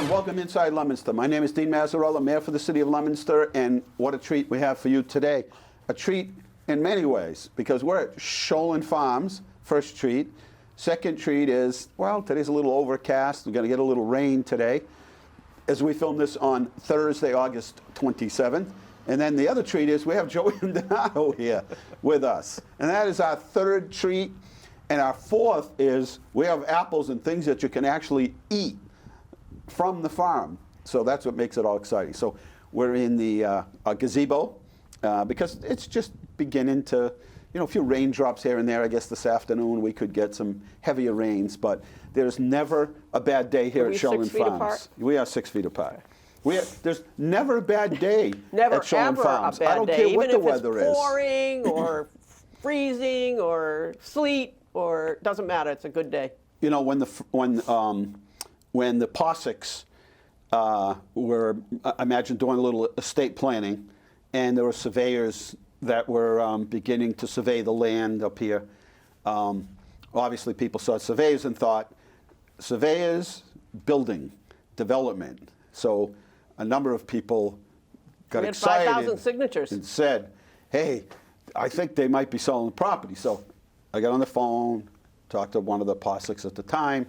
Welcome Inside Leominster. My name is Dean Mazzarella, Mayor for the City of Leominster, and what a treat we have for you today. A treat in many ways, because we're at Shoalin Farms, first treat. Second treat is, well, today's a little overcast. We're going to get a little rain today as we film this on Thursday, August 27th. And then the other treat is we have Joanne DiNardo here with us. And that is our third treat. And our fourth is we have apples and things that you can actually eat from the farm. So that's what makes it all exciting. So we're in the gazebo because it's just beginning to, you know, a few raindrops here and there. I guess this afternoon we could get some heavier rains, but there's never a bad day here at Shoalin Farms. We are 6 feet apart. There's never a bad day at Shoalin Farms. I don't care what the weather is. Even if it's pouring or freezing or sleet or doesn't matter. It's a good day. You know, when the Possicks were, I imagine, doing a little estate planning, and there were surveyors that were beginning to survey the land up here. Obviously, people saw surveyors and thought, surveyors, building, development. So a number of people got excited 5,000 signatures and said, hey, I think they might be selling the property. So I got on the phone, talked to one of the Possicks at the time,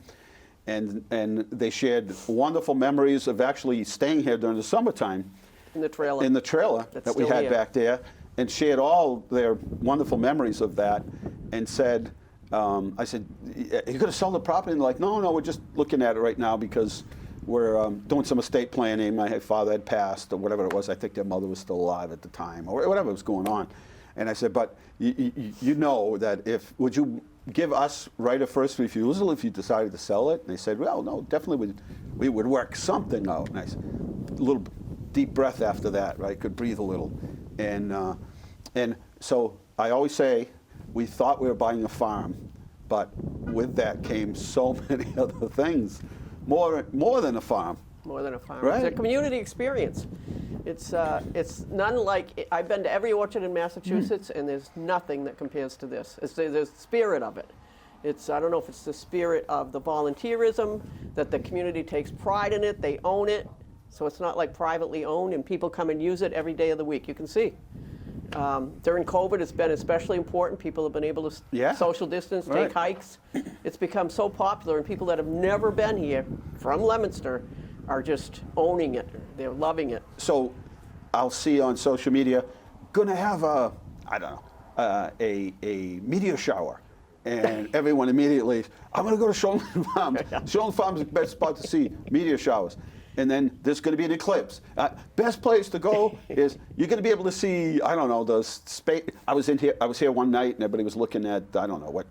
and they shared wonderful memories of actually staying here during the summertime. In the trailer. In the trailer that we had back there, and shared all their wonderful memories of that, and said, I said, are you going to sell the property? And they're like, no, we're just looking at it right now because we're doing some estate planning. My father had passed, or whatever it was. I think their mother was still alive at the time, or whatever was going on. And I said, but you know that would you give us right of first refusal if you decided to sell it? And they said, well, no, definitely we would work something out. And I said, a little deep breath after that, right? Could breathe a little. And so I always say, we thought we were buying a farm, but with that came so many other things, more than a farm. More than a farm. Right. It's a community experience. It's none like, I've been to every orchard in Massachusetts, and there's nothing that compares to this. It's the spirit of it. I don't know if it's the spirit of the volunteerism, that the community takes pride in it, they own it, so it's not like privately owned, and people come and use it every day of the week. You can see. During COVID, it's been especially important. People have been able to social distance, take hikes. It's become so popular, and people that have never been here from Leominster are just owning it. They're loving it. So I'll see on social media, gonna have a meteor shower. And everyone immediately, I'm gonna go to Shoalin Farms. Shoalin Farms is the best spot to see meteor showers. And then there's going to be an eclipse. Best place to go is you're going to be able to see, I don't know, the space. I was here one night, and everybody was looking at, I don't know what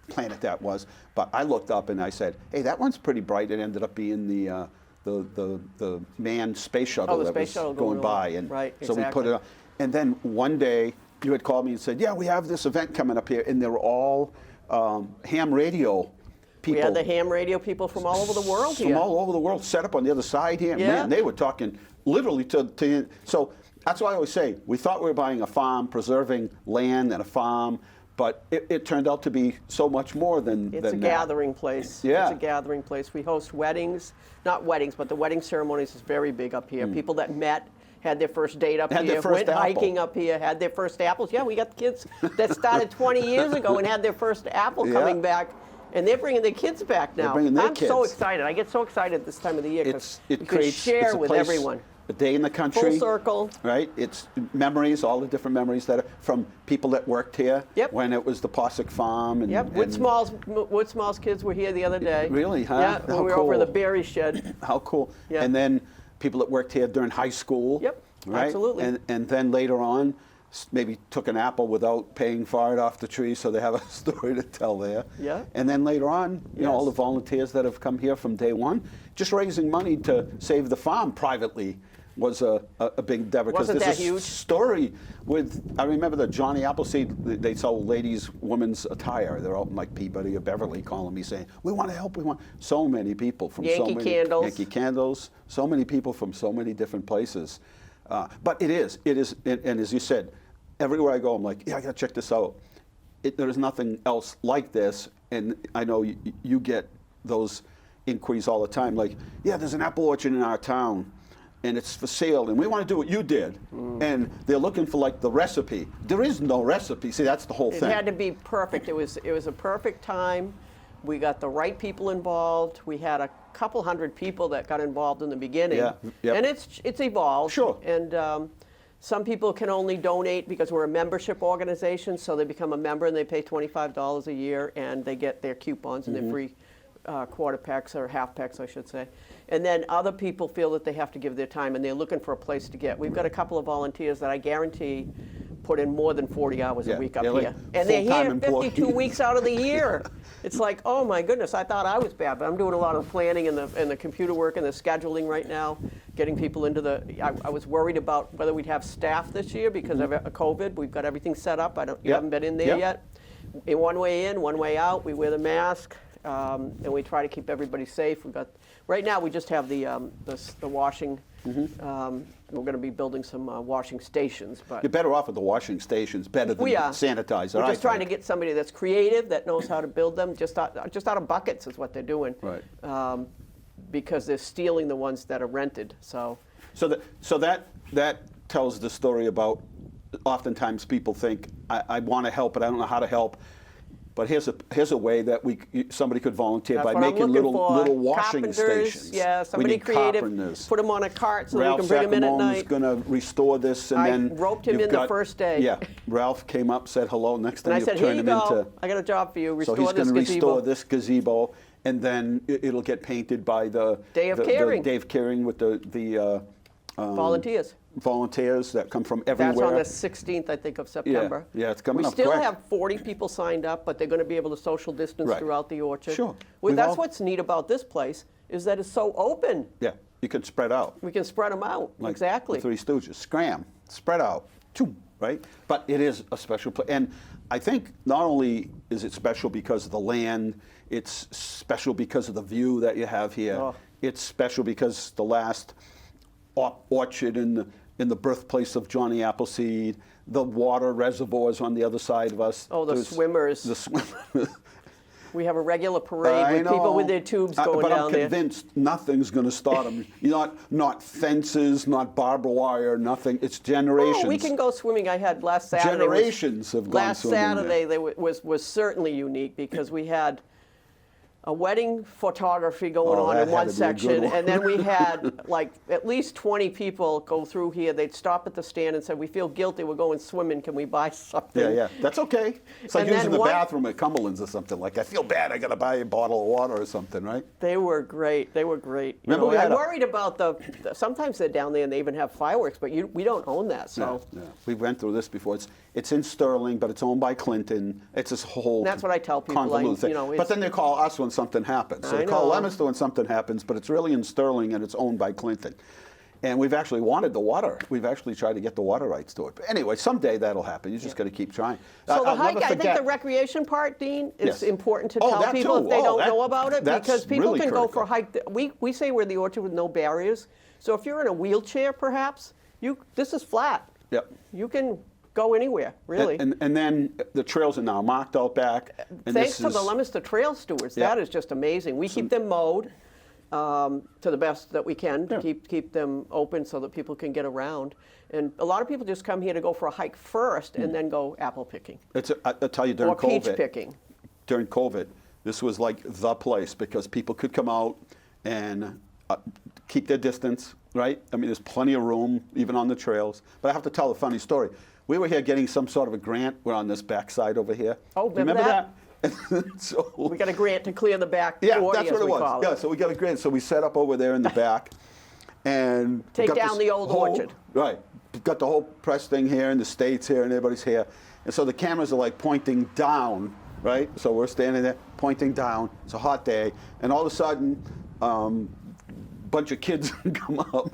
planet that was, but I looked up and I said, hey, that one's pretty bright. It ended up being the manned space shuttle that was going by, and so we put it on. And then one day you had called me and said, yeah, we have this event coming up here, and they were all ham radio people. We had the ham radio people from all over the world here. From all over the world set up on the other side here. Yeah. Man, they were talking literally to so that's why I always say, we thought we were buying a farm, preserving land and a farm, but it turned out to be so much more than that. It's a gathering place. Yeah. It's a gathering place. We host weddings, not weddings, but the wedding ceremonies is very big up here. People that met, had their first date up here, went hiking up here, had their first apples. Yeah, we got kids that started 20 years ago and had their first apple coming back. And they're bringing their kids back now. I'm so excited. I get so excited this time of the year because you can share with everyone. A day in the country. Full circle. Right? It's memories, all the different memories that are from people that worked here when it was the Possick Farm. And, Wood Small's kids were here the other day. Really, huh? Yeah, when we were over the berry shed. How cool. Yep. And then people that worked here during high school. Yep. right? Absolutely. And then later on, maybe took an apple without paying for it off the tree, so they have a story to tell there. Yeah. And then later on, you know, all the Yes. volunteers that have come here from day one, just raising money to save the farm privately was a big endeavor. Wasn't there's that a huge? story with, I remember the Johnny Appleseed, they sell ladies' women's attire. They're out in like Peabody or Beverly calling me saying, we want to help, we want. So many people from so Yankee many. Candles. Yankee Candles. So many people from so many different places. But it is, and as you said, everywhere I go, I'm like, yeah, I got to check this out. There's nothing else like this, and I know you get those inquiries all the time, like, yeah, there's an apple orchard in our town, and it's for sale, and we want to do what you did. And they're looking for like the recipe. There is no recipe. See, that's the whole It thing. had to be perfect. It was a perfect time. We got the right people involved. We had a couple hundred people that got involved in the beginning. Yeah, yep. And it's evolved. Sure. And some people can only donate because we're a membership organization, so they become a member and they pay $25 a year, and they get their coupons and their free quarter packs or half packs, I should say. And then other people feel that they have to give their time, and they're looking for a place to get. We've got a couple of volunteers that I guarantee put in more than 40 hours Yeah, a week up they're like here. And they're full-time here 52 employees. weeks out of the year. It's like, oh my goodness, I thought I was bad, but I'm doing a lot of planning and the computer work and the scheduling right now, getting people into the, I was worried about whether we'd have staff this year because of COVID. We've got everything set up. You Yep. haven't been in there Yep. yet. In one way in, one way out. We wear the mask, and we try to keep everybody safe. We've got, right now we just have the washing. We're going to be building some washing stations, but You're better off with the washing stations, better than we are. sanitizer. We're I just trying to think. get somebody that's creative, that knows how to build them. Just out of buckets is what they're doing. Right. Because they're stealing the ones that are rented. So So that tells the story about, oftentimes people think, I want to help, but I don't know how to help. But here's a way that somebody could volunteer that's by what I'm making looking little for. washing Carpenters, stations. yeah, We somebody need creative. carpenters. Put them on a cart so Ralph we can bring them in at Saccamone's night. going to restore this, and I then roped him you've in the got- first day. Yeah, Ralph came up, said hello. Next And thing I you said, here turn you him go. into. I got a job for you. So Restore he's this going to gazebo. restore this gazebo, and then it'll get painted by the Day of the Caring. Dave Caring with the Volunteers. volunteers that come from That's everywhere. on the 16th, I think, of September. Yeah, it's coming we up still quick. have 40 people signed up, but they're going to be able to social distance Right. throughout the orchard. Sure. Well, We've that's all- what's neat about this place, is that it's so open. Yeah, you can spread out. We can spread them out. Like Exactly. The Three Stooges. Scram, spread out, choo, right? But it is a special place. And I think not only is it special because of the land, it's special because of the view that you have here. Oh. It's special because the last orchard in the birthplace of Johnny Appleseed, the water reservoirs on the other side of us. Oh, the There's- swimmers. The swimmers. We have a regular parade I with people know. with their tubes going but down I'm there. convinced nothing's going to start them. Not fences, not barbed wire, nothing. It's generations. Oh, we can go swimming. I had last Saturday. Generations have gone Last swimming there. Saturday was certainly unique because we had a wedding photography going Oh, on that in had one to be a good section, one. and then we had like at least 20 people go through here. They'd stop at the stand and said, "We feel guilty. We're going swimming. Can we buy something?" Yeah, that's okay. It's like And then using the one- bathroom at Cumberland's or something. Like, I feel bad, I got to buy a bottle of water or something, right? They were great. They were great. You Remember know, we had I'm a- worried about sometimes they're down there and they even have fireworks, but we don't own that. So Yeah. We went through this before. It's in Sterling, but it's owned by Clinton. It's this whole That's what I tell people, convoluted like, thing. you know, But it's- then they call us when something happens. So I they call know. Leominster when something happens, but it's really in Sterling and it's owned by Clinton. And we've actually wanted the water. We've actually tried to get the water rights to it. But anyway, someday that'll happen. You just got to keep trying. So the I'll hike, never I think forget- the recreation part, Dean, is Yes. important to Oh, tell that people too. if they Oh, don't that- know about it, that's because people really can go for critical. a hike. We say we're the orchard with no barriers. So if you're in a wheelchair, perhaps, this is flat. Yep. You can go anywhere, really. And then the trails are now marked out back. And Thanks this to the is- Leominster Trail Stewards. Yeah. That is just amazing. We keep them mowed to the best that we can to Yeah. keep them open so that people can get around. And a lot of people just come here to go for a hike first and then go apple picking I'll tell you, during or peach COVID, picking. during COVID, this was like the place because people could come out and keep their distance, right? I mean, there's plenty of room, even on the trails. But I have to tell a funny story. We were here getting some sort of a grant. We're on this backside over here. Oh, Do you remember that? So, We got a grant to clear the back yeah, 40, that's as what it we was. call Yeah, it. so we got a grant. So we set up over there in the back and Take got down this the old whole- orchard. Right. got the whole press thing here and the States here and everybody's here. And so the cameras are like pointing down, right? So we're standing there pointing down. It's a hot day. And all of a sudden, bunch of kids come up,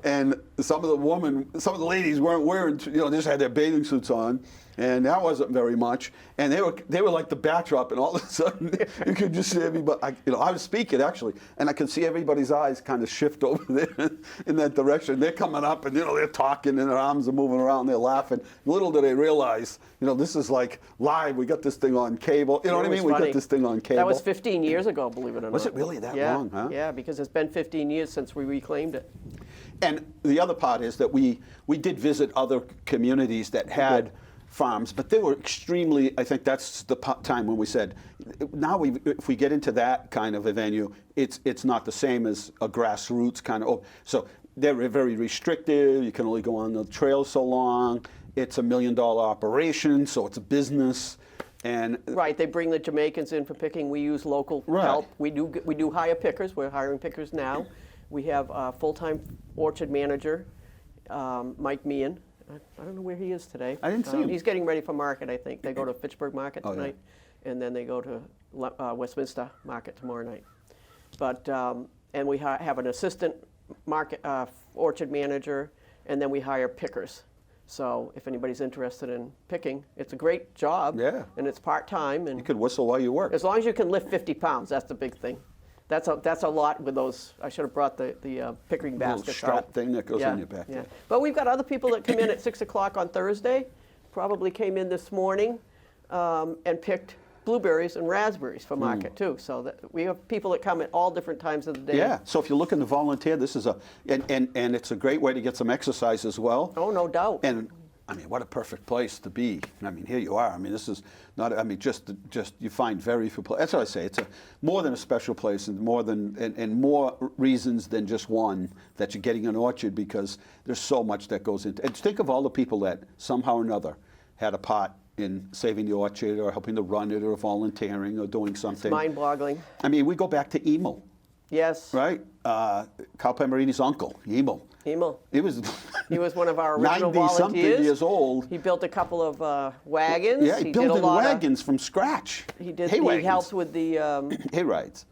and some of the ladies weren't wearing, just had their bathing suits on, and that wasn't very much. And they were like the backdrop, and all of a sudden you could just see everybody. I was speaking actually, and I could see everybody's eyes kind of shift over there in that direction. They're coming up, and they're talking, and their arms are moving around, and they're laughing. Little do they realize, this is like live. We got this thing on cable. You know what I mean? Funny. We got this thing on cable. That was 15 years ago, believe it or not. Was it really that long? Huh? Yeah, because it's been 15 years since we reclaimed it. And the other part is that we did visit other communities that had farms, but they were extremely, I think that's the time when we said, now if we get into that kind of a venue, it's not the same as a grassroots kind of, so they're very restricted, you can only go on the trail so long, it's $1 million operation, so it's a business. And right, they bring the Jamaicans in for picking, we use local help, we do hire pickers, we're hiring pickers now. We have a full-time orchard manager, Mike Meehan. I don't know where he is today. I didn't see him. He's getting ready for market, I think. They go to Fitchburg Market tonight, and then they go to Westminster Market tomorrow night. But and we have an assistant market orchard manager, and then we hire pickers. So if anybody's interested in picking, it's a great job. Yeah. And it's part-time. And you could whistle while you work. as long as you can lift 50 pounds, that's the big thing. That's a lot with those. I should have brought the pickering baskets little strap out. thing that goes on your back. Yeah. But we've got other people that come in at 6 o'clock on Thursday. Probably came in this morning and picked blueberries and raspberries for market too. So that we have people that come at all different times of the day. Yeah. So if you're looking to volunteer, this is and it's a great way to get some exercise as well. Oh, no doubt. And I mean, what a perfect place to be. I mean, here you are. I mean, this is not, I mean, just you find very few places. That's what I say. It's more than a special place and more reasons than just one that you're getting an orchard, because there's so much that goes into it. And think of all the people that somehow or another had a part in saving the orchard or helping to run it or volunteering or doing something. It's mind-boggling. I mean, we go back to Emil. Yes. Right? Cal Pemerini's uncle, Emil. Emil. He was one of our original 90-something volunteers. years old. He built a couple of wagons. Yeah, he built wagons from scratch. He did. Hay He wagons. helped with the hay rides.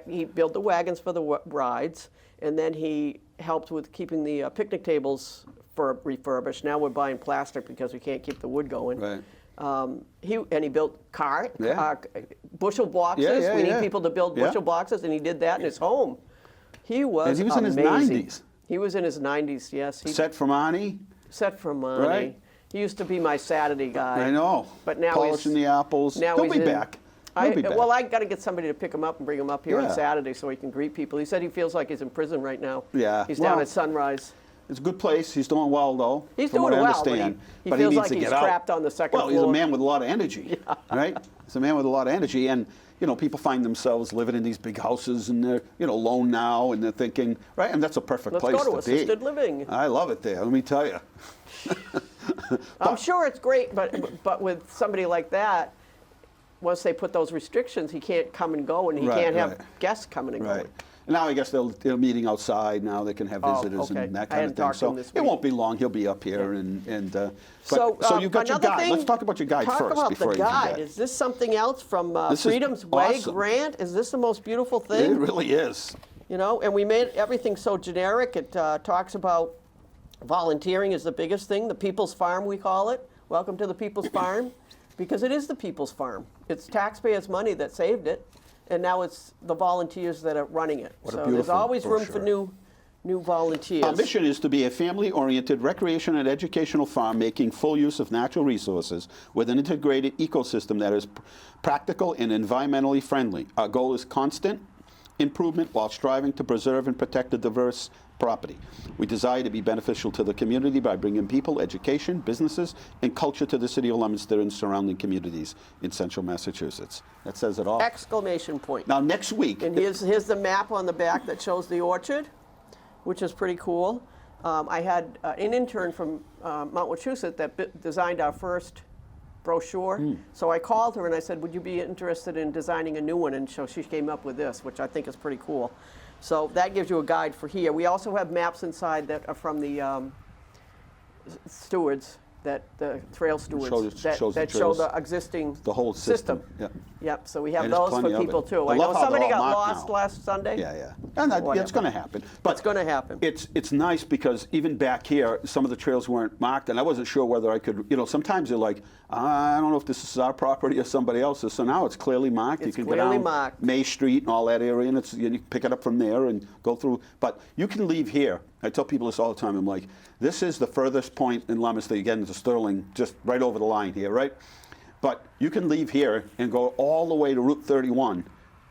He built the wagons for the rides, and then he helped with keeping the picnic tables refurbished. Now we're buying plastic because we can't keep the wood going. Right. He built bushel boxes. Yeah, we need people to build bushel boxes, and he did that in his home. He was in his amazing. 90s. He was in his 90s, yes. Set from Ani. Set from money. Right. He used to be my Saturday guy. I know. But now polishing the apples. He'll be back. He'll be back. Well, I got to get somebody to pick him up and bring him up here on Yeah. Saturday so he can greet people. He said he feels like he's in prison right now. Yeah. He's down at Sunrise. It's a good place. He's doing well, though. He's from doing what I well, understand. but he But feels needs like to he's get out. trapped on the second well, floor. he's a man with a lot of energy, right? He's a man with a lot of energy, and people find themselves living in these big houses, and they're alone now, and they're thinking, right? And that's a perfect Let's place go to be. assisted living. I love it there. Let me tell you. I'm sure it's great, but with somebody like that, once they put those restrictions, he can't come and go, and he can't have guests coming and Right. going. And now I guess they're meeting outside. Now they can have visitors okay. and that I kind hadn't of thing. talked to So him this it week. won't be long. He'll be up here, so you've got your another guide. thing- Let's talk about your guide talk first about before the you guide. forget. Is this something else from This is Freedom's Way awesome. Grant? Is this the most beautiful It thing? really is. And we made everything so generic. It talks about volunteering is the biggest thing. The People's Farm, we call it. Welcome to the People's Farm, because it is the People's Farm. It's taxpayers' money that saved it, and now it's the volunteers that are running it. What a So there's beautiful always room for brochure. new volunteers. Our mission is to be a family-oriented recreation and educational farm making full use of natural resources with an integrated ecosystem that is practical and environmentally friendly. Our goal is constant improvement while striving to preserve and protect the diverse property. We desire to be beneficial to the community by bringing people, education, businesses, and culture to the city of Leominster and surrounding communities in central Massachusetts. That says it all. Exclamation point. Now, next week, And here's the map on the back that shows the orchard, which is pretty cool. I had an intern from Mount Wachusett that designed our first brochure. So I called her and I said, would you be interested in designing a new one? And so she came up with this, which I think is pretty cool. So that gives you a guide for here. We also have maps inside that are from the stewards, that the trail stewards shows the that show trails. the existing The whole system. Yeah. Yep. So we have And there's those plenty for of people it. too. I I love know how somebody they're all got marked lost now. last Sunday. Yeah. And it's Whatever. going to happen. But It's going to happen. It's nice because even back here, some of the trails weren't marked, and I wasn't sure whether I could. Sometimes you're like, I don't know if this is our property or somebody else's. So now it's clearly marked. It's you can clearly go down marked. May Street and all that area, and you can pick it up from there and go through. But you can leave here. I tell people this all the time. I'm like, this is the furthest point in Leominster. You get into Sterling, just right over the line here, right? But you can leave here and go all the way to Route 31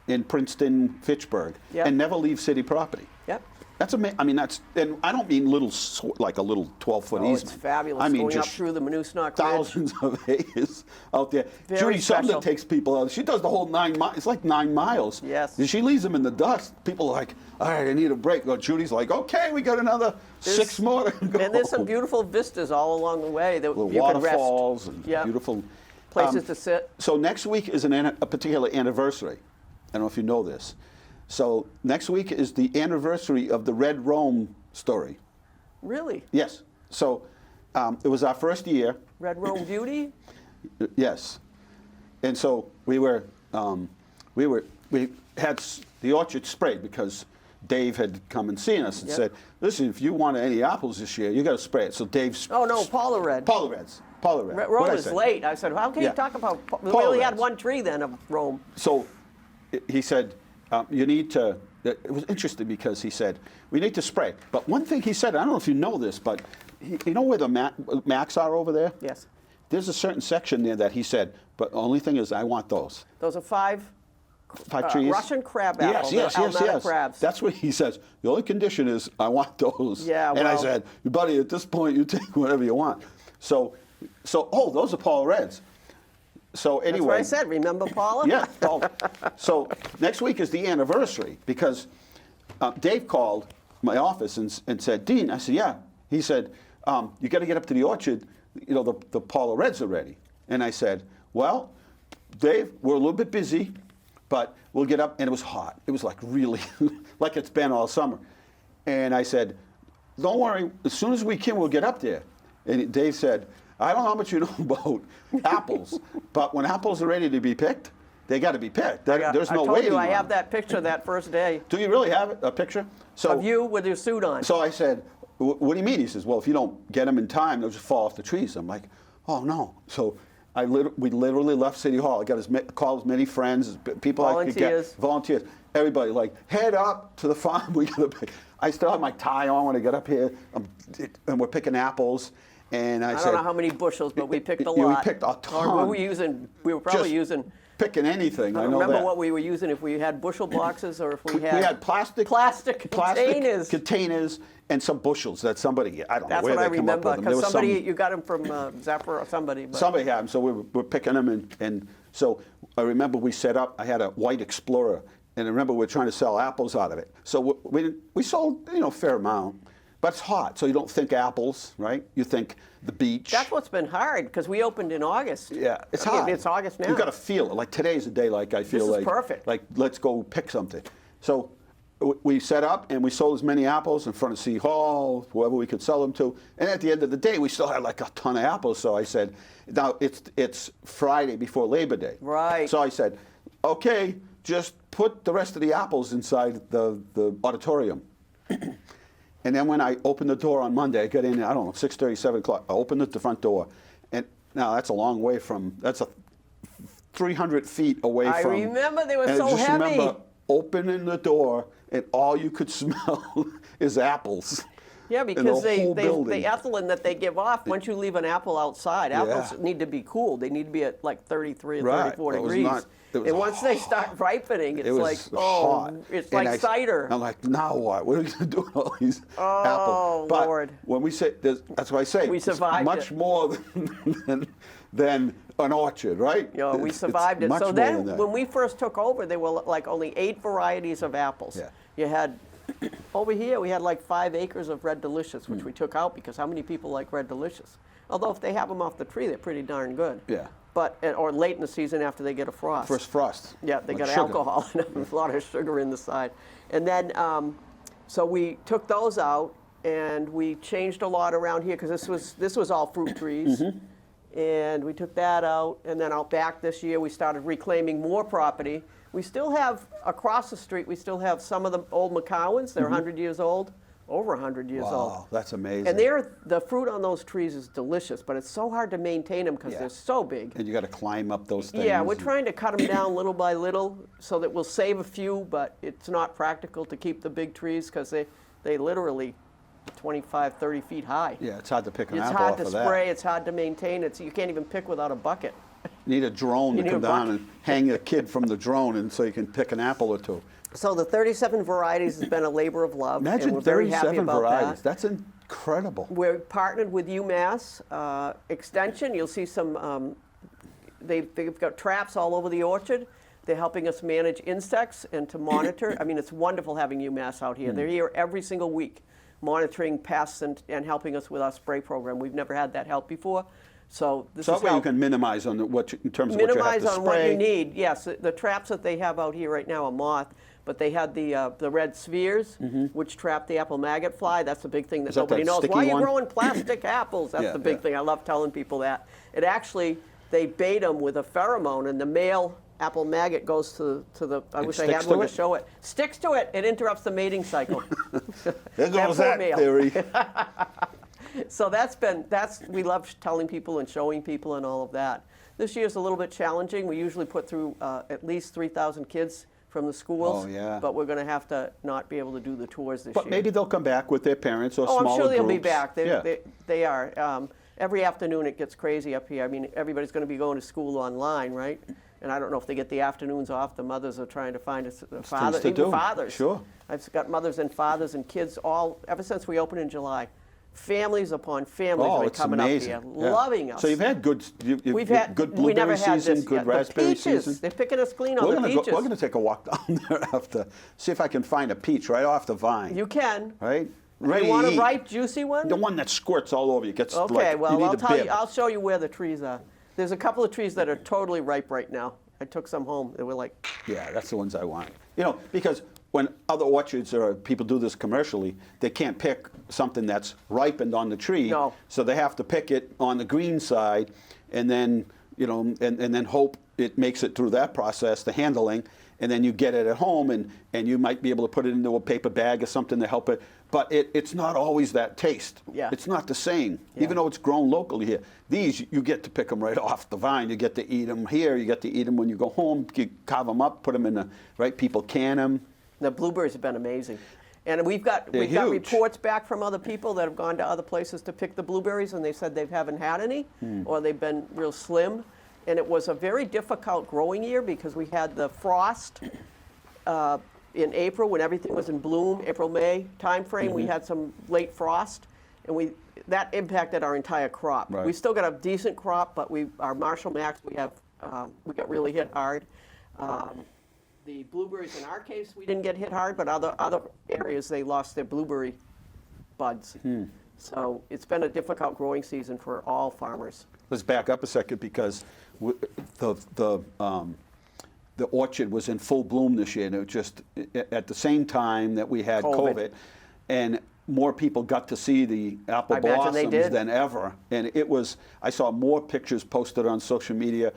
in Princeton, Fitchburg, Yep. and never leave city property. Yep. That's amazing. I mean, and I don't mean little, like a little 12-foot Oh, easement. it's fabulous. I mean, going up just through the Monoosenack Ridge. thousands of acres out there. Very Judy Sumner special. takes people out. She does the whole 9 miles. It's like 9 miles. Yes. And she leaves them in the dust. People are like, all right, I need a break. Well, Judy's like, okay, we got another 6 more to go. And there's some beautiful vistas all along the way that Little you can rest. waterfalls and Yep. beautiful Places to sit. So next week is a particular anniversary. I don't know if you know this. So next week is the anniversary of the Red Rome story. Really? Yes. So it was our first year. Red Rome Beauty? Yes. And so we had the orchard sprayed because Dave had come and seen us and Yep. said, listen, if you want any apples this year, you got to spray it. So Dave's. Oh, no, Paula Red. Paula Reds. Paula Red. Red What'd Rome I is say? late. I said, how can Yeah. you talk about... We Paula only had Reds. one tree then of Rome. So he said, you need to, it was interesting because he said, we need to spray. But one thing he said, I don't know if you know this, but you know where the Macs are over there? Yes. There's a certain section there that he said, but the only thing is I want those. Those are five trees? Russian crab apples. Yes. Almata crabs. That's what he says. The only condition is I want those. Yeah, And I well- said, buddy, at this point, you take whatever you want. So those are Paula Reds. So anyway. That's what I said. Remember Paula? Yeah. So next week is the anniversary because Dave called my office and said, Dean, I said, yeah. He said, you got to get up to the orchard. The Paula Reds are ready. And I said, well, Dave, we're a little bit busy, but we'll get up. And it was hot. It was like really, like it's been all summer. And I said, don't worry. As soon as we can, we'll get up there. And Dave said, I don't know how much you know about apples, but when apples are ready to be picked, they got to be picked. There's no I told waiting. you I on have it. that picture that first day Do you really have a picture? So of you with your suit on. So I said, what do you mean? He says, well, if you don't get them in time, they'll just fall off the trees. I'm like, oh no. So we literally left City Hall. I got called as many friends, people I could get, volunteers, everybody like, head up to the farm. We got to. I still have my tie on when I get up here, and we're picking apples. And I said, don't know how many bushels, but we picked a we lot. picked a ton. Or were we using? We were probably Just using. picking anything. I I don't know remember that. what we were using. If we had bushel boxes or if we We had plastic containers and some bushels that somebody, I don't That's know where what I they come up remember with them. There because was somebody you got them from Zephyr or somebody. But somebody had them, so we were picking them, and so I remember we set up. I had a white Explorer, and I remember we were trying to sell apples out of it. So we sold a fair amount, but it's hot, so you don't think apples, right? You think the beach. that's what's been hard because we opened in August. Yeah, it's I mean, hot. It's August now. You got to feel it. Like today's a day like I feel This is like perfect. Like let's go pick something. So we set up and we sold as many apples in front of City Hall, whoever we could sell them to. And at the end of the day, we still had like a ton of apples. So I said, now it's Friday before Labor Day. Right. So I said, okay, just put the rest of the apples inside the auditorium. And then when I opened the door on Monday, I got in, I don't know, 6:30, 7 o'clock. I opened the front door. And now that's a long way that's 300 feet away I from. remember they were and so I just heavy. remember opening the door and all you could smell is apples. Yeah, in the because whole building. the ethylene that they give off, once you leave an apple outside, apples Yeah. need to be cooled. They need to be at like 33 or Right. 34 It was degrees. not- it was And once they start ripening, it's It was like, hot. it's And like cider. I'm like, now what? What are we going to do with all these Oh, apples? But Lord. when we say, that's what I say. We survived it's much it. more than an orchard, right? You know, we It's survived it. much So more then, than that. when we first took over, there were like only 8 varieties of apples. Yeah. You had, over here, we had like 5 acres of Red Delicious, Hmm. which we took out because how many people like Red Delicious? Although if they have them off the tree, they're pretty darn good. Yeah. But, or late in the season after they get a frost. First frost. Yeah, they like got sugar. alcohol in them, a lot of sugar in the side. And then, so we took those out, and we changed a lot around here because this was all fruit trees. And we took that out, and then out back this year we started reclaiming more property. We still have, across the street, we still have some of the old McCowans. They're 100 years old, over 100 years old. Wow, that's amazing. And the fruit on those trees is delicious, but it's so hard to maintain them because they're so big. And you got to climb up those things. Yeah, we're trying to cut them down little by little so that we'll save a few, but it's not practical to keep the big trees because they literally 25, 30 feet high. Yeah, it's hard to pick an It's apple hard off to of that. spray, it's hard to maintain, you can't even pick without a bucket. You need a drone You to need come a down bucket. and hang a kid from the drone and so you can pick an apple or two. So the 37 varieties has been a labor of love, and Imagine we're very happy 37 about varieties. that. That's incredible. We're partnered with UMass Extension. You'll see some, they've got traps all over the orchard. They're helping us manage insects and to monitor. I mean, it's wonderful having UMass out here. They're here every single week monitoring pests and helping us with our spray program. We've never had that help before. So this So is that way how you can minimize on in terms of what you have minimize to on what spray. you need. Yes, the traps that they have out here right now are moth, but they had the red spheres, which trap the apple maggot fly. That's the big thing that Is that nobody that knows. sticky Why are you one? growing plastic apples? That's Yeah, the big yeah. thing. I love telling people that. It actually, they bait them with a pheromone, and the male apple maggot goes to the, I wish I sticks had to one to it? show it. Sticks to it. It interrupts the mating cycle. There goes poor that male. theory. So we love telling people and showing people and all of that. This year's a little bit challenging. We usually put through at least 3,000 kids from the schools. Oh, yeah. But we're going to have to not be able to do the tours this But year. maybe they'll come back with their parents or Oh, smaller I'm sure they'll be groups. back. Yeah. They are. Every afternoon it gets crazy up here. I mean, everybody's going to be going to school online, right? And I don't know if they get the afternoons off. The mothers are trying to find a father, to even do. fathers. Sure. I've got mothers and fathers and kids all ever since we opened in July. Families upon families have been it's coming amazing. up here, Yeah. loving us. So you've had good, We've had good we never blueberry had season, this good yet. raspberry The peaches, season. they're picking us clean on We're the gonna peaches. we're gonna take a walk down there after, see if I can find a peach right off the vine. You can. Right? Ready You want to a eat. ripe, juicy one? The one that squirts all over you gets Okay, like you well, need I'll a tell you. bib. I'll show you where the trees are. There's a couple of trees that are totally ripe right now. I took some home. They were like, Yeah, that's the ones I want. You know, because when other orchards or people do this commercially, they can't pick something that's ripened on the tree. No. So they have to pick it on the green side, and then and then hope it makes it through that process, the handling, and then you get it at home, and you might be able to put it into a paper bag or something to help it. But it's not always that taste. Yeah. It's not the same, Yeah. even though it's grown locally here. These, you get to pick them right off the vine. You get to eat them here. You get to eat them when you go home. You carve them up, put them in the, right, people can them. the blueberries have been amazing. And we've got They're huge. reports back from other people that have gone to other places to pick the blueberries, and they said they haven't had any, or they've been real slim. And it was a very difficult growing year because we had the frost in April when everything was in bloom, April, May timeframe. We had some late frost, and that impacted our entire crop. Right. We still got a decent crop, but our Marshall Max we got really hit hard. The blueberries, in our case, we didn't get hit hard, but other areas, they lost their blueberry buds. So it's been a difficult growing season for all farmers. Let's back up a second because the orchard was in full bloom this year, and it was just at the same time that we had COVID, and more people got to see the apple I imagine they blossoms did. than ever. And I saw more pictures posted on social media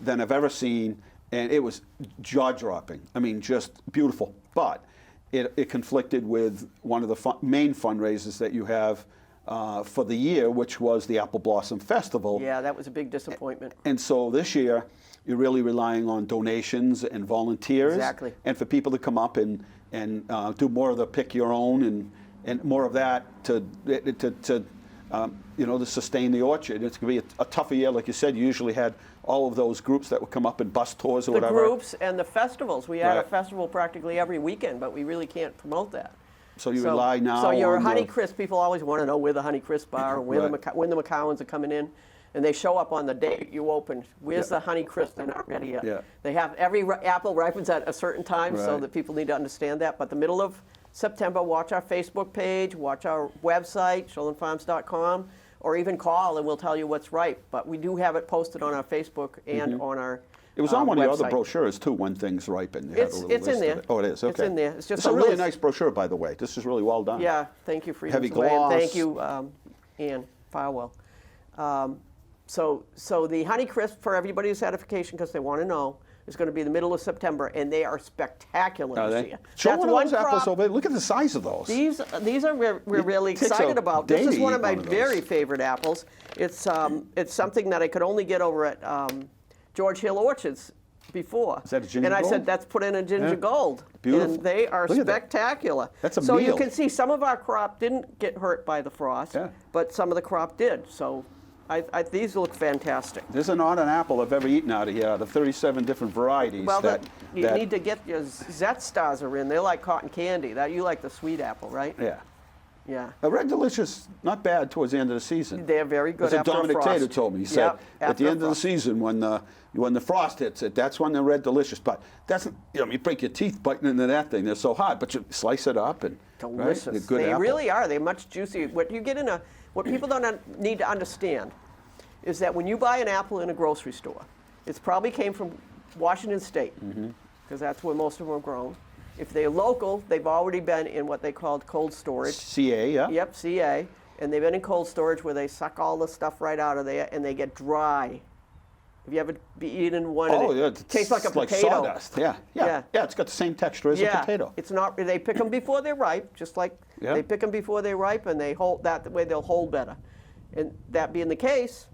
than I've ever seen, and it was jaw-dropping. I mean, just beautiful. But it conflicted with one of the main fundraisers that you have for the year, which was the Apple Blossom Festival. Yeah, that was a big disappointment. And so this year, you're really relying on donations and volunteers. Exactly. And for people to come up and do more of the pick your own and more of that to sustain the orchard. It's going to be a tougher year, like you said. You usually had all of those groups that would come up and bus tours or The whatever. groups and the festivals. We had a Right. festival practically every weekend, but we really can't promote that. So you rely now So your on the- Honeycrisp, people always want to know where the Honeycrisp are and when Right. the McCowans are coming in. And they show up on the day you open. Where's the Honeycrisp? They're not ready yet. Yeah. They have every apple ripens at a certain time, so Right. that people need to understand that. But the middle of September, watch our Facebook page, watch our website, shoalinfarms.com, or even call and we'll tell you what's ripe. But we do have it posted on our Facebook and on our It was on one of your other website. brochures too, when things ripen. They had a It's little in list there. of it. Oh, it is. Okay. It's in there. It's just a a really list. nice brochure, by the way. This is really well done. Yeah, thank you, Freedom's Heavy Way, and gloss. thank you, Ann Farwell. So the Honeycrisp, for everybody's edification, because they want to know, is going to be the middle of September, and they are spectacular Are this they? year. Show That's one of one those apples crop. over there. Look at the size of those. These are we're really takes excited a about. day This is to one eat of my one of those. very favorite apples. It's something that I could only get over at George Hill Orchards before. Is that a ginger And I gold? said, that's put in a ginger Yeah. gold. Beautiful. And they are Look at that. spectacular. That's a So you meal. can see some of our crop didn't get hurt by the frost, Yeah. but some of the crop did. So these look fantastic. There's not an apple I've ever eaten out of here, out of 37 different varieties. Well, that you need to get your Zet Stars are in. They're like cotton candy. You like the sweet apple, right? Yeah. Yeah. A Red Delicious, not bad towards the end of the season. They're very good That's what after a Dominic frost. Tater told me. He said, Yep, at after the a end of the frost. season, when the frost hits it, that's when they're Red Delicious. But that's, you break your teeth biting into that thing. They're so hard, but you slice it up and Delicious. Right? They're good They apple. really are. They're much juicier. What people don't need to understand is that when you buy an apple in a grocery store, it probably came from Washington State, because that's where most of them are grown. If they're local, they've already been in what they called cold storage. CA, yeah. Yep, CA. And they've been in cold storage where they suck all the stuff right out of there and they get dry. Have you ever eaten one? Oh, and yeah. it tastes like a Like potato. sawdust. Yeah. It's got the same texture as a potato. It's not. They pick them before they're ripe, just like Yeah. they pick them before they're ripe, and they hold that way. They'll hold better. And that being the case,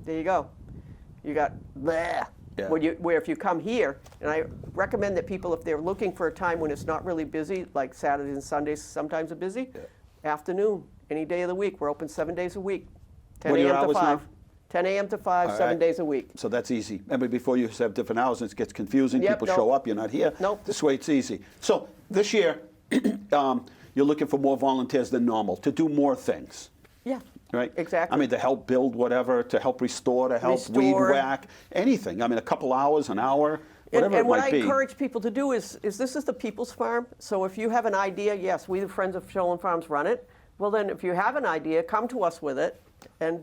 there you go. You got bleh. Yeah. Where if you come here, and I recommend that people, if they're looking for a time when it's not really busy, like Saturdays and Sundays sometimes are busy, afternoon, any day of the week. We're open 7 days a week, 10 What are your a.m. to hours 5. now? 10 a.m. to 5, All 7 right. days a week. So that's easy. Remember, before you have different hours, it gets confusing. Yep, People nope. show up, you're not here. Nope. This way, it's easy. So this year, you're looking for more volunteers than normal to do more things. Yeah. Right? Exactly. I mean, to help build whatever, to help restore, to help weed Restore. whack, anything. I mean, a couple hours, an hour, whatever And it what might I be. encourage people to do is this is the people's farm. So if you have an idea, yes, we the Friends of Sholan Farms run it. Well, then if you have an idea, come to us with it, and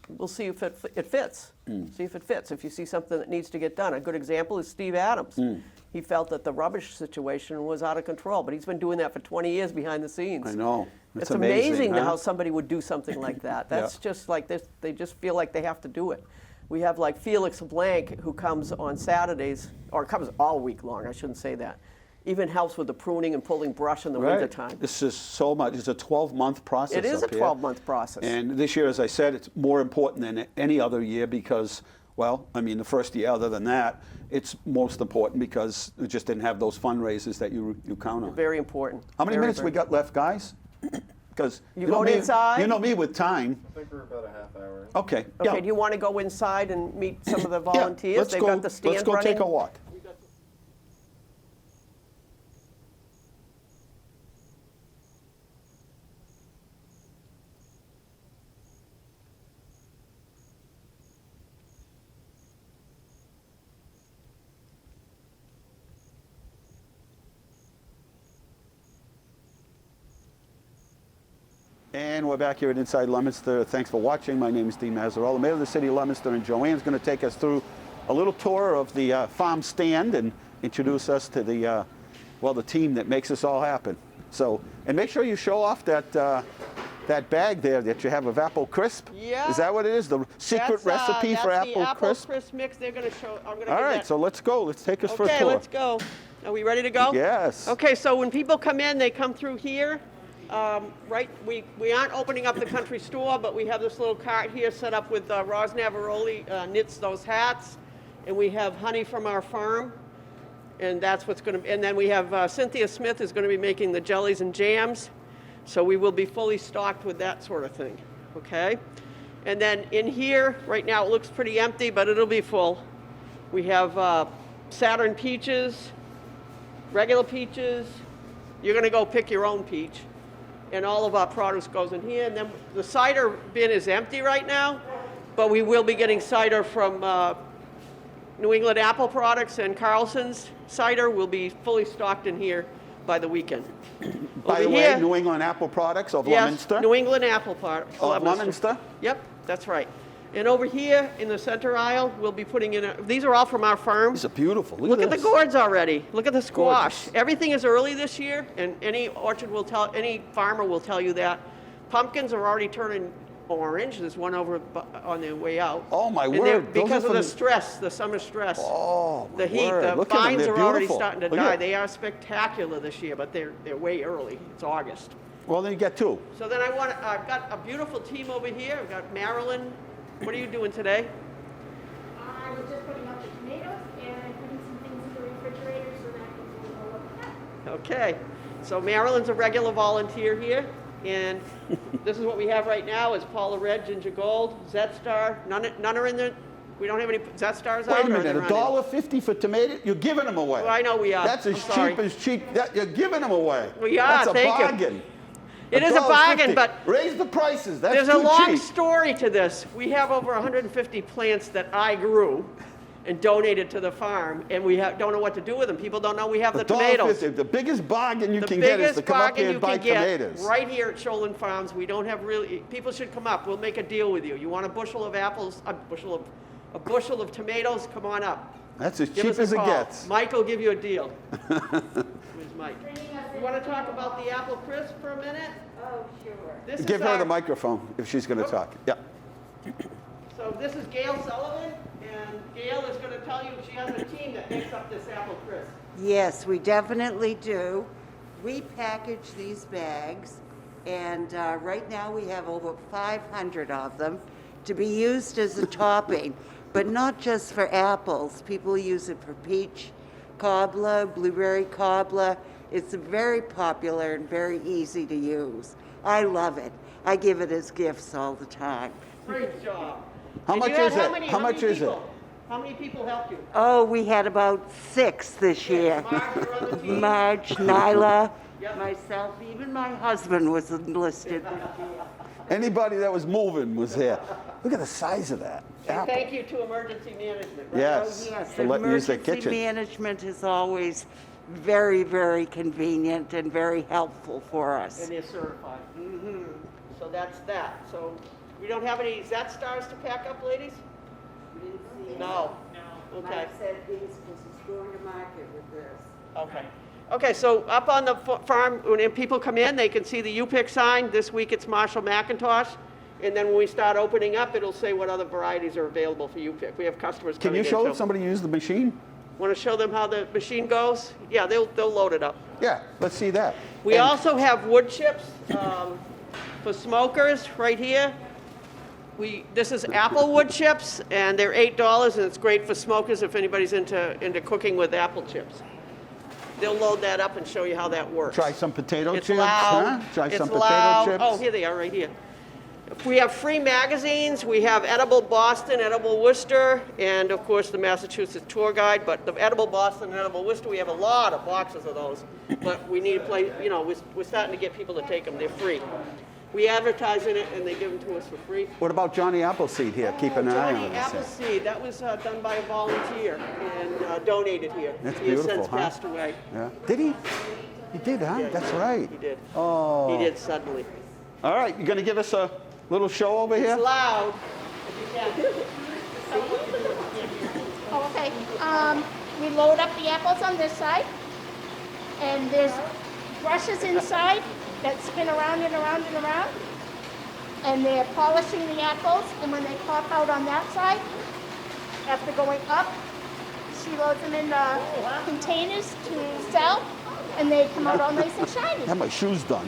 we'll see if it fits. See if it fits. If you see something that needs to get done. A good example is Steve Adams. He felt that the rubbish situation was out of control, but he's been doing that for 20 years behind the scenes. I know. It's amazing huh? how somebody would do something like that. That's just like this. They just feel like they have to do it. We have like Felix Blank, who comes on Saturdays, or comes all week long, I shouldn't say that. Even helps with the pruning and pulling brush in the Right. wintertime. This is so much. It's a 12-month process. It is a up here. 12-month process. And this year, as I said, it's more important than any other year because, well, I mean, the first year other than that, it's most important because we just didn't have those fundraisers that you count on. Very important. How many Very, minutes very- we got left, guys? Because You know going me, inside? You know me with time. I think we're about a half hour in. Okay. Okay, yeah. do you want to go inside and meet some of the Yeah, volunteers? let's They've go, got the stand let's go running. take a walk. And we're back here at Inside Leominster. Thanks for watching. My name is Dean Mazzarella, Mayor of the City of Leominster, and Joanne's going to take us through a little tour of the farm stand and introduce us to the, the team that makes this all happen. So, and make sure you show off that that bag there that you have of Applecrisp. Yeah. Is that what it is? The secret recipe for That's the Applecrisp? Applecrisp mix. They're going to show. I'm going to. All right, so let's go. Let's take us for a Okay, tour. let's go. Are we ready to go? Yes. Okay, so when people come in, they come through here. Right, we aren't opening up the country store, but we have this little cart here set up with Roz Navaroli knits those hats, and we have honey from our farm, and that's what's going to. And then we have Cynthia Smith is going to be making the jellies and jams, so we will be fully stocked with that sort of thing. Okay, and then in here right now it looks pretty empty, but it'll be full. We have Saturn peaches, regular peaches. You're going to go pick your own peach. And all of our produce goes in here. And then the cider bin is empty right now, but we will be getting cider from New England Apple Products, and Carlson's cider will be fully stocked in here by the weekend. By the way, New England Apple Products of Yes, Leominster. New England Apple Products. Of Leominster? Yep, that's right. And over here in the center aisle, we'll be putting in, these are all from our farm. These are beautiful. Look at the this. gourds already. Look at the squash. Gorgeous. Everything is early this year, and any orchard will tell, any farmer will tell you that. Pumpkins are already turning orange. There's one over on their way out. Oh my And word! they're- Those because are of the from stress, the summer stress. Oh my The heat, word. the Look at them. vines They're are already beautiful. starting to Look at die. it. They are spectacular this year, but they're way early. It's August. Well, then you get two. So then I've got a beautiful team over here. I've got Marilyn. What are you doing today? I was just putting up the tomatoes and putting some things in the refrigerator so that people will look at. Okay, so Marilyn's a regular volunteer here, and this is what we have right now is Paula Red, Ginger Gold, Zetstar. None are in the, we don't have any Zestars out? Wait a or minute, they're on $1.50 for tomato? You're giving them away. Well, I know we are. That's as I'm sorry. cheap as cheap. You're giving them away. We are, That's a thank you. bargain. It is a bargain, $1.50. but raise the prices. That's there's a too long cheap. story to this. We have over 150 plants that I grew and donated to the farm, and we don't know what to do with them. People don't know we have the tomatoes. $1.50. The biggest bargain you The can get is biggest to come up bargain here you and buy can get tomatoes. right here at Shoalin Farms. We don't have really, people should come up. We'll make a deal with you. You want a bushel of apples, a bushel of tomatoes, come on up. That's as Give cheap us a as it call. gets. Mike will give you a deal. Where's Mike? You want to talk about the apple crisp for a minute? Oh, sure. This is Give her our- the microphone if she's going to talk. Yeah. So this is Gail Sullivan, and Gail is going to tell you she has a team that makes up this apple crisp. Yes, we definitely do. We package these bags, and right now we have over 500 of them to be used as a topping, but not just for apples. People use it for peach cobbler, blueberry cobbler. It's very popular and very easy to use. I love it. I give it as gifts all the time. Great job. How And much you had is it? many- How much many is it? people? How many people helped you? Oh, we had about 6 this year. Marge, you're on the team. Marge, Nyla, Yep. myself, even my husband was enlisted this year. Anybody that was moving was here. Look at the size of that. And apple. thank you to emergency management. right? Yes. Yes, To let you use their emergency kitchen. management is always very, very convenient and very helpful for And us. they're certified. So that's that. So we don't have any Zestars to pack up, ladies? No. Okay. Mike said he's going to market with this. Okay. Okay, so up on the farm, when people come in, they can see the U-Pick sign. This week it's Marshall McIntosh. And then when we start opening up, it'll say what other varieties are available for U-Pick. We have customers Can coming you in. show so- somebody use the machine? Want to show them how the machine goes? Yeah, they'll load it up. Yeah, let's see that. We And also have wood chips for smokers right here. This is apple wood chips, and they're $8, and it's great for smokers if anybody's into cooking with apple chips. They'll load that up and show you how that works. try some potato It's chips. loud. Huh? Try It's some loud. potato chips. Oh, here they are, right here. We have free magazines. We have Edible Boston, Edible Worcester, and of course the Massachusetts tour guide. But the Edible Boston and Edible Worcester, we have a lot of boxes of those. But we need to play, we're starting to get people to take them. They're free. We advertise in it, and they give them to us for free. What about Johnny Appleseed here? Keep an eye Johnny on this. Appleseed, that was done by a volunteer and donated here. That's He has beautiful, since huh? passed away. Yeah. Did he? He did, huh? Yeah, That's right. He did. Oh. He did suddenly. All right, you going to give us a little show over here? It's loud. If you can. Oh, okay. We load up the apples on this side, and there's brushes inside that spin around and around and around, and they're polishing the apples, and when they pop out on that side, after going up, she loads them in containers to sell, and they come out all nice and shiny. I have my shoes done.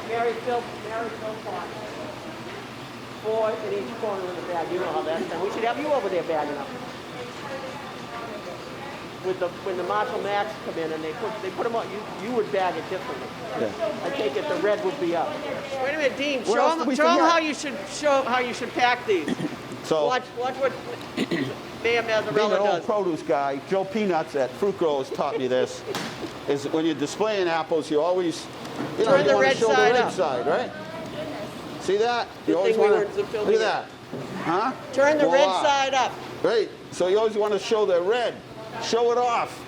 Mary Phil pot. 4 in each corner of the bag. You know how that's done. We should have you over there bagging up. When the Marshall Macs come in and they put them on, you would bag it differently. Yeah. I take it the red would be up. Wait a minute, Dean. What else Show did we them forget? how you should pack these. So, Watch what Mayor being Mazzarella an old does. produce guy, Joe Peanuts at Fruit Growers taught me this, is when you're displaying apples, you always, Turn the you want red to show the side red up. side, right? See that? You Good always thing we want weren't to, filming look at that. Huh? Turn the red Voila. side up. Right. So you always want to show the red. Show it off.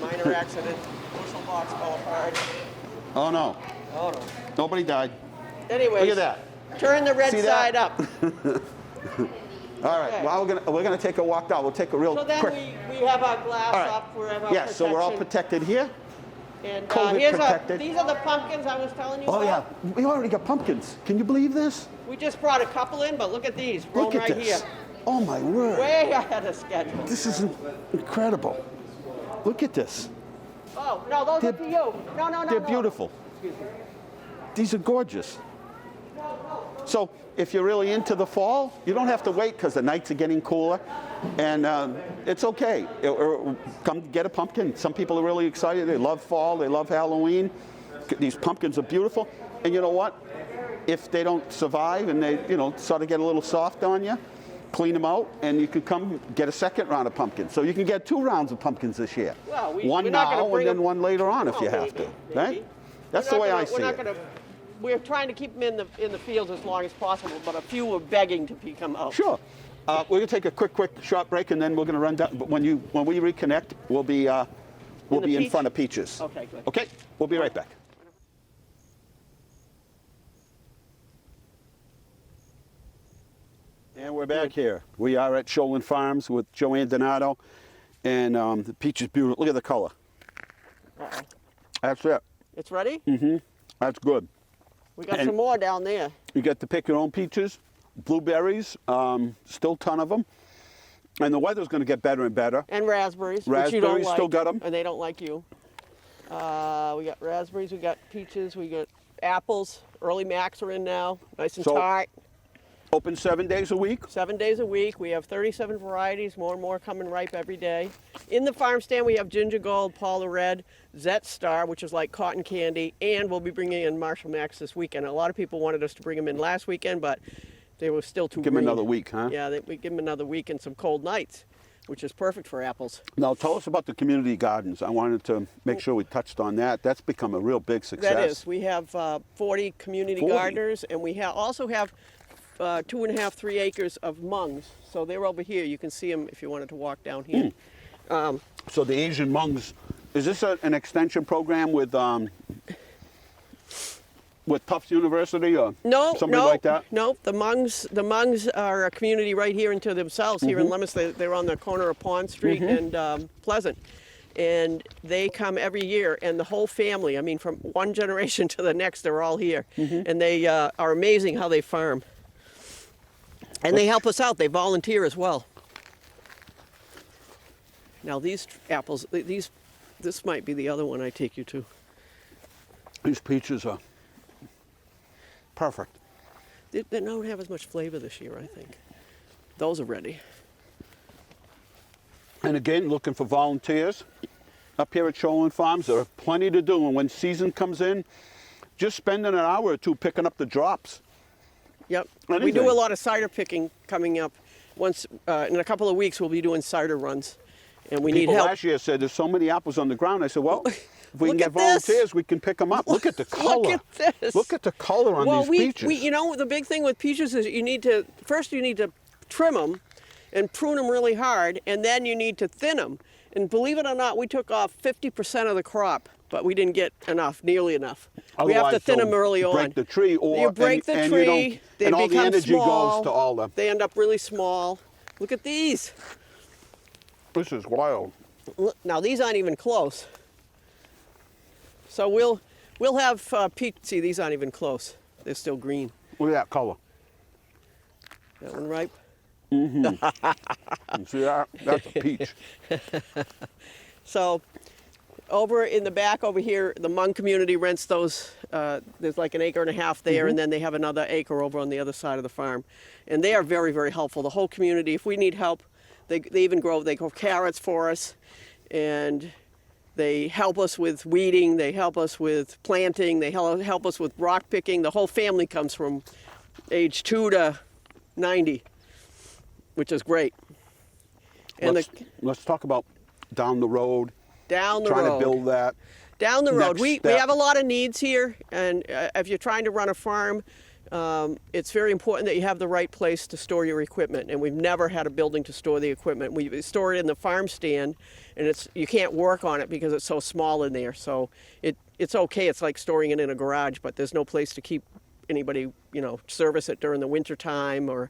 Minor accident. Bushel box fell apart. Oh, no. Oh no. Nobody died. Anyways, Look at that. turn the red See that? side up. All right, Okay. well, we're gonna take a walk down. We'll take a real So then quick. we have our glass All right. up. We have our Yeah, so we're all protection. protected here. And COVID here's protected. these are the pumpkins I was telling you Oh yeah, about. we already got pumpkins. Can you believe this? We just brought a couple in, but look at these, Look grown at right this. here. Oh my word. Way ahead of schedule. This is incredible. Look at this. Oh, no, those are for you. No. They're beautiful. These are gorgeous. So if you're really into the fall, you don't have to wait because the nights are getting cooler, and it's okay. Come get a pumpkin. Some people are really excited. They love fall. They love Halloween. These pumpkins are beautiful. And you know what? If they don't survive and they, sort of get a little soft on you, clean them out, and you can come get a second round of pumpkins. So you can get 2 rounds of pumpkins this year. Well, one we're not gonna now and bring then them- one later on if Well, you have maybe, to. maybe. Right? That's the We're way not I gonna- see it. We're trying to keep them in the fields as long as possible, but a few were begging to come out. Sure. We're going to take a quick short break, and then we're going to run down. But when we reconnect, we'll be in peach? front of Peaches. Okay, good. Okay, we'll be right back. And we're back here. We are at Sholan Farms with Joanne DiNardo, and the peach is beautiful. Look at the color. Uh-oh. That's it. It's ready? That's good. We got And- some more down there. You get to pick your own peaches, blueberries, still a ton of them. And the weather's going to get better and better. And raspberries, which you don't Raspberries, like. still got 'em. And they don't like you. We got raspberries, we got peaches, we got apples. Early Macs are in now, nice and So- tart. Open 7 days a week. 7 days a week. We have 37 varieties, more and more coming ripe every day. In the farm stand, we have Ginger Gold, Paula Red, Zet Star, which is like cotton candy, and we'll be bringing in Marshall Max this weekend. A lot of people wanted us to bring them in last weekend, but they were still too Give them green. another week, huh? Yeah, we give them another week and some cold nights, which is perfect for apples. Now, tell us about the community gardens. I wanted to make sure we touched on that. That's become a real big success. That is. We have 40 community 40? gardeners, and we also have 2.5, 3 acres of mungs. So they're over here. You can see them if you wanted to walk down here. So the Asian mungs, is this an extension program with Tufts University or somebody like that? No, the mungs are a community right here into themselves here in Leominster. They're on the corner of Pond Street and Pleasant. And they come every year, and the whole family, I mean, from one generation to the next, they're all here. And they are amazing how they farm. And they help us out. They volunteer as well. Now these apples, this might be the other one I take you to. These peaches are perfect. They don't have as much flavor this year, I think. Those are ready. And again, looking for volunteers. Up here at Shoalin Farms, there are plenty to do. And when season comes in, just spending an hour or two picking up the drops. Yep. We Anything. do a lot of cider picking coming up. Once in a couple of weeks, we'll be doing cider runs, and we People need help. last year said there's so many apples on the ground. I said, well, if we can Look get at this. volunteers, we can pick them up. Look at the color. Look at this. Look at the color on Well, these we, peaches. you know, the big thing with peaches is you need to trim them and prune them really hard, and then you need to thin them. And believe it or not, we took off 50% of the crop, but we didn't get nearly enough. We have to Otherwise, thin them they'll early on. break the tree, or you break the and tree, you don't, they and all the become energy small. goes to all the. They end up really small. Look at these. This is wild. Look, now these aren't even close. So we'll have peach. See, these aren't even close. They're still green. Look at that color. That one ripe. See that? That's a peach. So over in the back over here, the Hmong community rents those. There's like an acre and a half there, and then they have another acre over on the other side of the farm. And they are very, very helpful. The whole community, if we need help, they grow carrots for us, and they help us with weeding, they help us with planting, they help us with rock picking. The whole family comes from age 2 to 90, which is great. And Let's talk about down the road. down the Trying road. to build that. Down the road. Next We step. have a lot of needs here, and if you're trying to run a farm, it's very important that you have the right place to store your equipment, and we've never had a building to store the equipment. We store it in the farm stand, and you can't work on it because it's so small in there. So it's okay. It's like storing it in a garage, but there's no place to keep anybody, service it during the winter time, or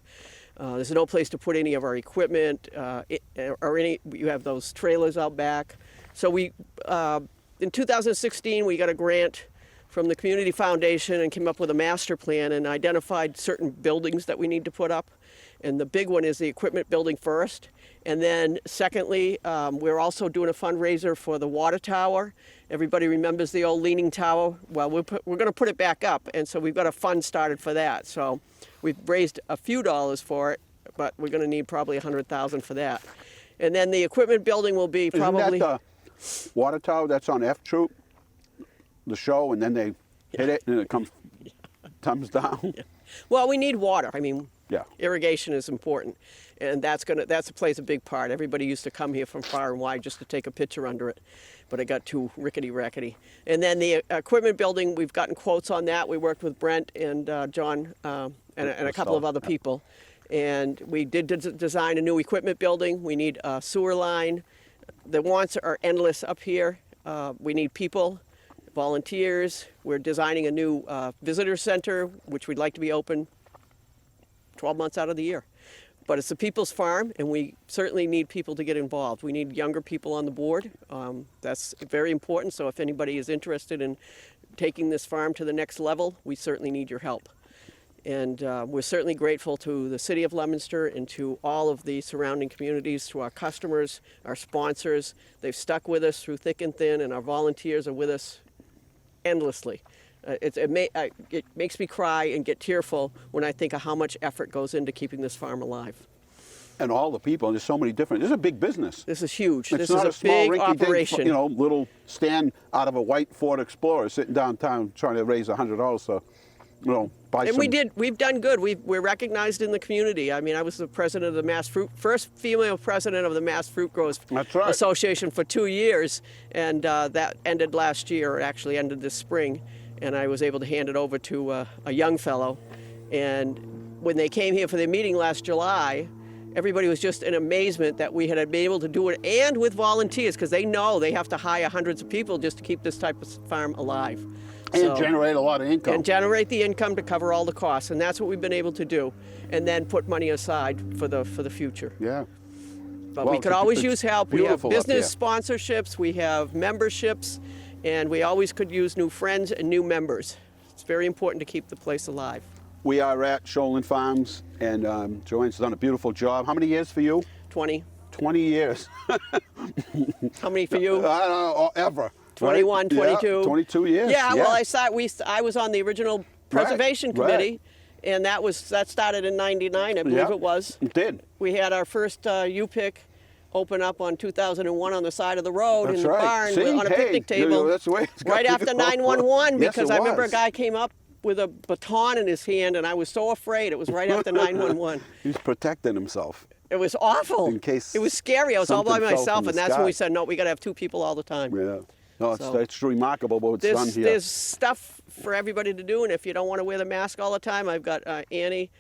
there's no place to put any of our equipment, you have those trailers out back. So in 2016, we got a grant from the Community Foundation and came up with a master plan and identified certain buildings that we need to put up. And the big one is the equipment building first. And then secondly, we're also doing a fundraiser for the water tower. Everybody remembers the old leaning tower. Well, we're going to put it back up. And so we've got a fund started for that. So we've raised a few dollars for it, but we're going to need probably $100,000 for that. And then the equipment building will be probably... Isn't that the water tower that's on F Troop? The show, and then they hit it and it comes down. Yeah. Well, we need water. I mean, Yeah. irrigation is important, and that plays a big part. Everybody used to come here from far and wide just to take a picture under it, but it got too rickety-rackety. And then the equipment building, we've gotten quotes on that. We worked with Brent and John and a couple of other people, and we did design a new equipment building. We need a sewer line. The wants are endless up here. We need people. Volunteers. We're designing a new visitor center, which we'd like to be open 12 months out of the year. But it's a people's farm, and we certainly need people to get involved. We need younger people on the board. That's very important. So if anybody is interested in taking this farm to the next level, we certainly need your help. And we're certainly grateful to the City of Leominster and to all of the surrounding communities, to our customers, our sponsors. They've stuck with us through thick and thin, and our volunteers are with us endlessly. It makes me cry and get tearful when I think of how much effort goes into keeping this farm alive. And all the people, there's so many different, this is a big business. This is huge. It's This not is a small big rinky-dink, operation. little stand out of a white Ford Explorer sitting downtown trying to raise $100 to, buy And some. we've done good. We're recognized in the community. I mean, I was the president of the first female president of the Mass Fruit Growers That's right. Association for 2 years, and that ended last year, or actually ended this spring, and I was able to hand it over to a young fellow. And when they came here for their meeting last July, everybody was just in amazement that we had been able to do it, and with volunteers, because they know they have to hire hundreds of people just to keep this type of farm alive. And generate a lot of income. And generate the income to cover all the costs, and that's what we've been able to do, and then put money aside for the future. Yeah. But Well, we could always use help. We have beautiful up business here. sponsorships, we have memberships, and we always could use new friends and new members. It's very important to keep the place alive. We are at Shoalin Farms, and Joanne's done a beautiful job. How many years for you? 20. 20 years. How many for you? I don't know, ever. 21, right? 22. Yeah, 22 years. Yeah, well, I was on the original preservation right. committee, and that started in '99, I believe Yep, it was. It did. We had our first U-Pick open up on 2001 on the side of the road That's in the right. barn See? on a Hey, picnic table. that's the way it's got right to after go. 911, Yes, because it I remember a was. guy came up with a baton in his hand, and I was so afraid. It was right after 911. He's protecting himself. It was awful. In case it was scary. I was all by something fell myself, from and the that's when we sky. said, no, we got to have 2 people all the time. Yeah. No, So- it's remarkable what's done here. There's stuff for everybody to do, and if you don't want to wear the mask all the time, I've got Annie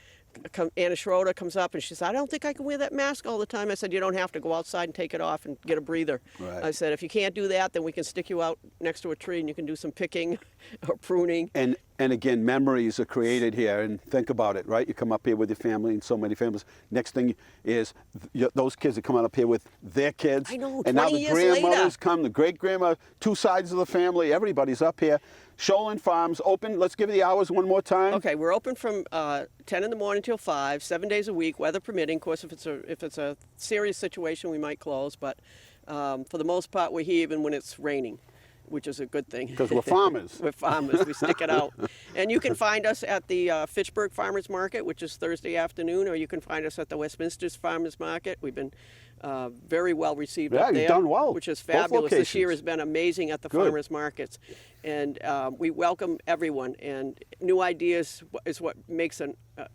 Schroeder comes up and she said, I don't think I can wear that mask all the time. I said, you don't have to go outside and take it off and get a breather. Right. I said, if you can't do that, then we can stick you out next to a tree and you can do some picking or pruning. And again, memories are created here. And think about it, right? You come up here with your family, and so many families. Next thing is those kids are coming up here with their kids. I know, And now 20 the years grandmothers later. come, the great-grandma, 2 sides of the family. Everybody's up here. Shoalin Farms open. Let's give you the hours one more time. Okay, we're open from 10 in the morning till 5, 7 days a week, weather permitting. Of course, if it's a serious situation, we might close. But for the most part, we're here even when it's raining, which is a good thing. Because we're farmers. We're farmers. We stick it out. And you can find us at the Fitchburg Farmers Market, which is Thursday afternoon, or you can find us at the Westminster Farmers Market. We've been very well received Yeah, up there, you've done well. which is Both fabulous. This year locations. has been amazing at the Good. farmers markets. And we welcome everyone. And new ideas is what makes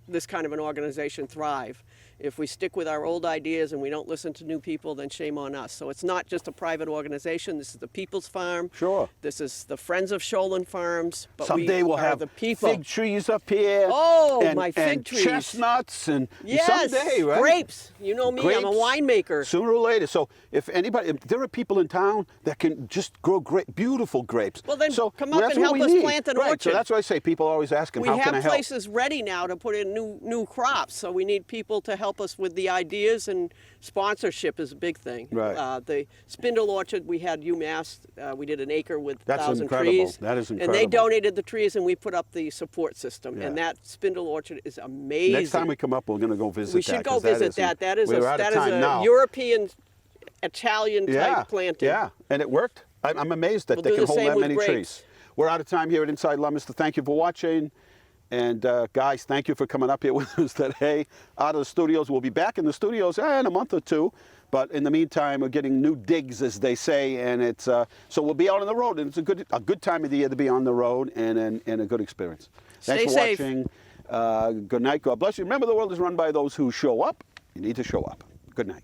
this kind of an organization thrive. If we stick with our old ideas and we don't listen to new people, then shame on us. So it's not just a private organization. This is the People's Farm. Sure. This is the Friends of Shoalin Farms. But Someday we'll are have the people. fig trees up here. Oh, and, my fig and trees. chestnuts and Yes, someday, right? grapes. You know me, I'm a Grapes. winemaker. quicker. Sooner or later. So if there are people in town that can just grow beautiful grapes. Well, then so come up that's and what help we us need. plant an right. orchard. So that's why I say people always asking, We how can I have help? places ready now to put in new crops, so we need people to help us with the ideas, and sponsorship is a big thing. Right. The spindle orchard, we had UMass, we did an acre with That's 1,000 incredible. trees. That is And they incredible. donated the trees, and we put up the support system. Yeah. And that spindle orchard is amazing. Next time we come up, we're going to go visit We that. should go 'cause visit that. That is we're out of time a now. European, Italian yeah, type planting. Yeah, and it worked. I'm amazed that We'll they do can the hold same that with many grapes. trees. We're out of time here at Inside Leominster. Thank you for watching. And guys, thank you for coming up here with us today. Out of the studios. We'll be back in the studios in a month or two. But in the meantime, we're getting new digs, as they say, and it's so we'll be out on the road, and it's a good time of the year to be on the road, and a good experience. Thanks Stay for safe. watching. Good night. God bless you. Remember, the world is run by those who show up. You need to show up. Good night.